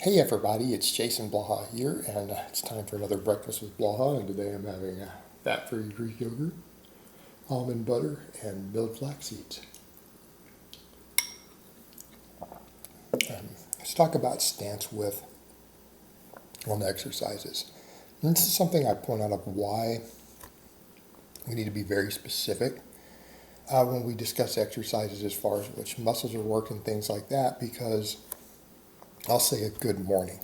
Hey everybody, it's Jason Blaha here, and it's time for another breakfast with Blaha. And today I'm having fat-free Greek yogurt, almond butter, and milled flax seeds. Let's talk about stance width on the exercises. And this is something I point out of why we need to be very specific when we discuss exercises as far as which muscles are working, things like that, because I'll say a good morning.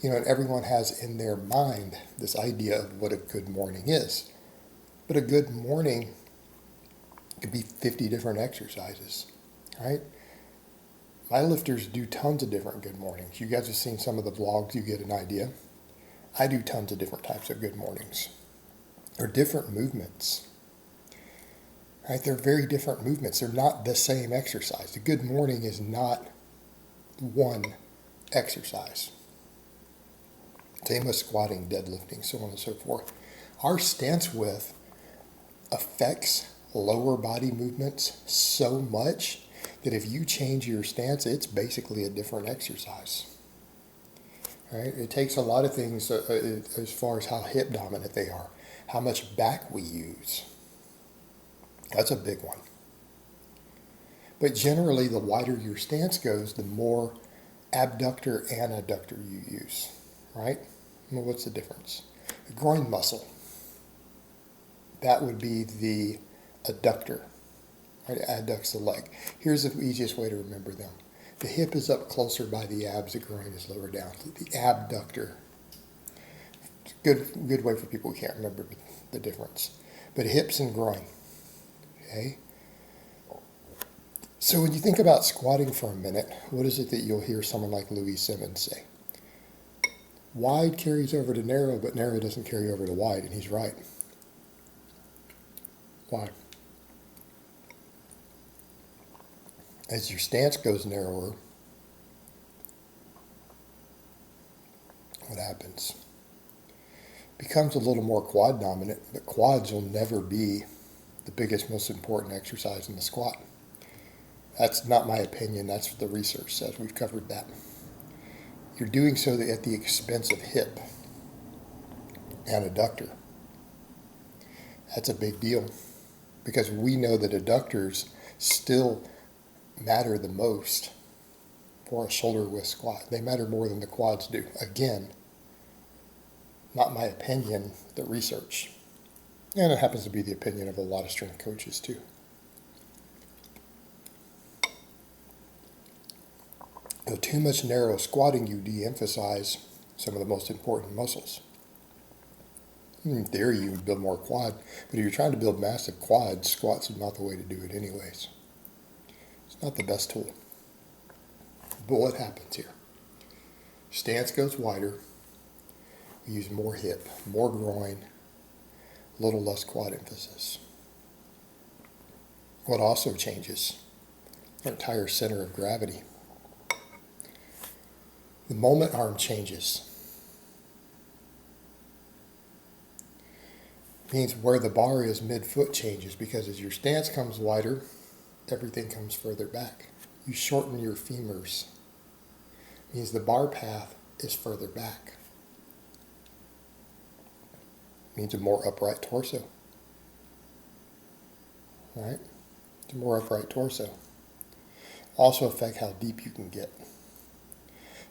And everyone has in their mind this idea of what a good morning is. But a good morning could be 50 different exercises, right? My lifters do tons of different good mornings. You guys have seen some of the vlogs, you get an idea. I do tons of different types of good mornings, or different movements, right? They're very different movements. They're not the same exercise. A good morning is not one exercise. Same with squatting, deadlifting, so on and so forth. Our stance width affects lower body movements so much that if you change your stance, it's basically a different exercise. Right? It takes a lot of things as far as how hip dominant they are, how much back we use. That's a big one. But generally, the wider your stance goes, the more abductor and adductor you use, right? Well, what's the difference? The groin muscle, that would be the adductor, right? It adducts the leg. Here's the easiest way to remember them. The hip is up closer by the abs, the groin is lower down. The abductor. Good way for people who can't remember the difference. But hips and groin, okay? So when you think about squatting for a minute, what is it that you'll hear someone like Louis Simmons say? Wide carries over to narrow, but narrow doesn't carry over to wide, and he's right. Why? As your stance goes narrower, what happens? It becomes a little more quad dominant, but quads will never be the biggest, most important exercise in the squat. That's not my opinion, that's what the research says. We've covered that. You're doing so at the expense of hip and adductor. That's a big deal because we know that adductors still matter the most for a shoulder width squat. They matter more than the quads do. Again, not my opinion, the research. And it happens to be the opinion of a lot of strength coaches too. With too much narrow squatting, you de-emphasize some of the most important muscles. In theory, you can build more quad, but if you're trying to build massive quads, squats is not the way to do it anyways. It's not the best tool. But what happens here? Stance goes wider. We use more hip, more groin, a little less quad emphasis. What also changes? Our entire center of gravity. The moment arm changes, means where the bar is mid-foot changes, because as your stance comes wider, everything comes further back. You shorten your femurs. Means the bar path is further back. Means a more upright torso. Right? It's a more upright torso. Also affect how deep you can get.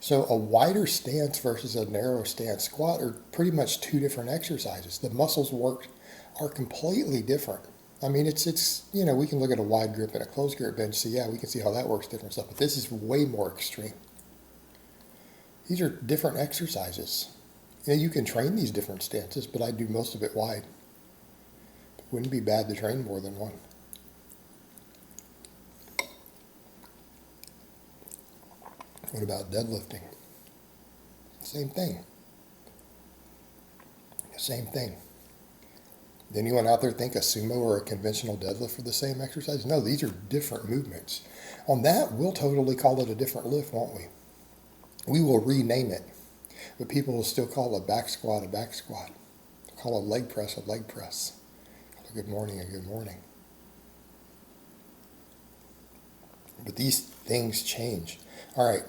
So a wider stance versus a narrow stance squat are pretty much two different exercises. The muscles work are completely different. I mean, it's we can look at a wide grip and a closed grip bench, so yeah, we can see how that works, different stuff. But this is way more extreme. These are different exercises. You can train these different stances, but I do most of it wide. It wouldn't be bad to train more than one. What about deadlifting? Same thing. Same thing. Did anyone out there think a sumo or a conventional deadlift are the same exercise? No, these are different movements. On that, we'll totally call it a different lift, won't we? We will rename it, but people will still call a back squat a back squat. Call a leg press a leg press. Call a good morning a good morning. But these things change. All right.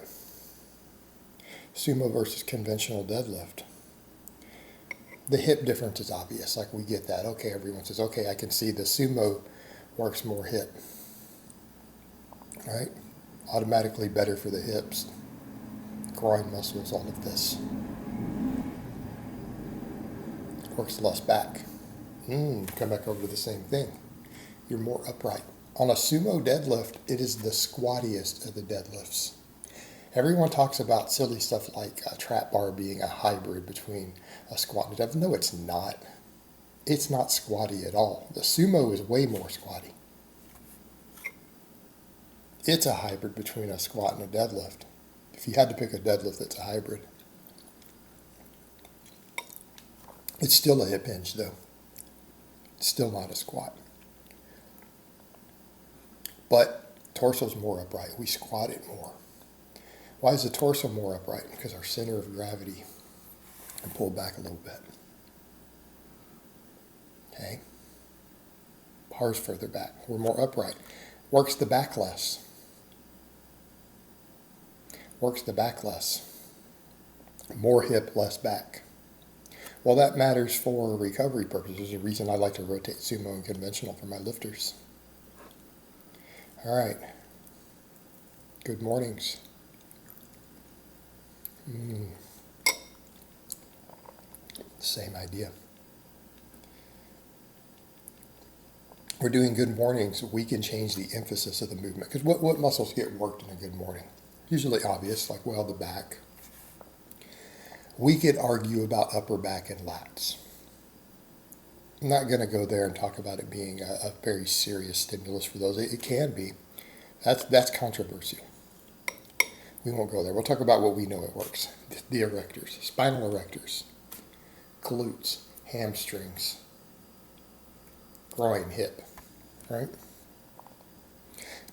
Sumo versus conventional deadlift. The hip difference is obvious. Like we get that. Okay, everyone says, okay, I can see the sumo works more hip. Right? Automatically better for the hips, groin muscles, all of this. Works less back. Come back over to the same thing. You're more upright. On a sumo deadlift, it is the squattiest of the deadlifts. Everyone talks about silly stuff like a trap bar being a hybrid between a squat and a deadlift. No, it's not. It's not squatty at all. The sumo is way more squatty. It's a hybrid between a squat and a deadlift. If you had to pick a deadlift that's a hybrid. It's still a hip hinge though. It's still not a squat. But torso's more upright. We squat it more. Why is the torso more upright? Because our center of gravity can pull back a little bit. Okay? Bar's further back. We're more upright. Works the back less. Works the back less. More hip, less back. Well, that matters for recovery purposes. There's a reason I like to rotate sumo and conventional for my lifters. All right. Good mornings. Same idea. We're doing good mornings. We can change the emphasis of the movement. Because what muscles get worked in a good morning? Usually obvious, like, well, the back. We could argue about upper back and lats. I'm not going to go there and talk about it being a very serious stimulus for those. It can be. That's controversy. We won't go there. We'll talk about what we know it works. The erectors, spinal erectors, glutes, hamstrings, groin, hip, right?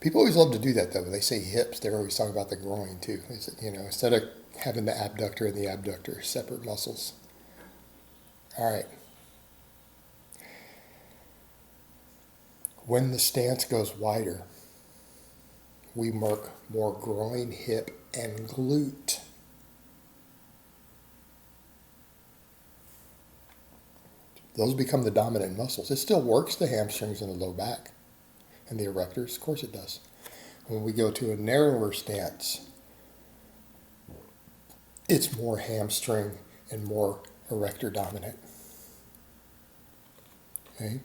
People always love to do that though. When they say hips, they're always talking about the groin too. Instead of having the abductor and the abductor separate muscles. All right. When the stance goes wider, we work more groin, hip, and glute. Those become the dominant muscles. It still works the hamstrings and the low back and the erectors. Of course it does. When we go to a narrower stance, it's more hamstring and more erector dominant. Okay?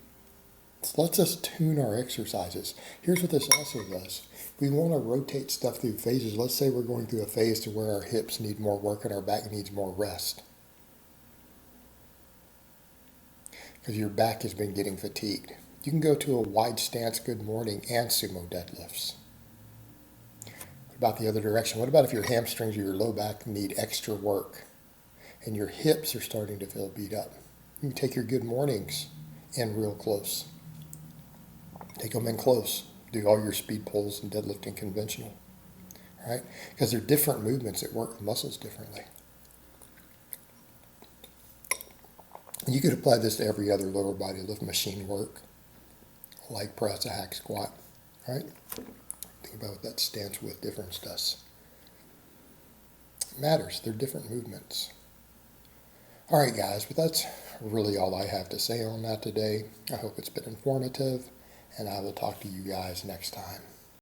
So let's just tune our exercises. Here's what this also does. We want to rotate stuff through phases. Let's say we're going through a phase to where our hips need more work and our back needs more rest. Because your back has been getting fatigued. You can go to a wide stance good morning and sumo deadlifts. What about the other direction? What about if your hamstrings or your low back need extra work and your hips are starting to feel beat up? You can take your good mornings in real close. Take them in close. Do all your speed pulls and deadlifting conventional. All right? Because they're different movements that work the muscles differently. You could apply this to every other lower body lift machine work. Leg press, a hack squat. All right? Think about what that stance with difference does. It matters. They're different movements. All right, guys. But that's really all I have to say on that today. I hope it's been informative. And I will talk to you guys next time.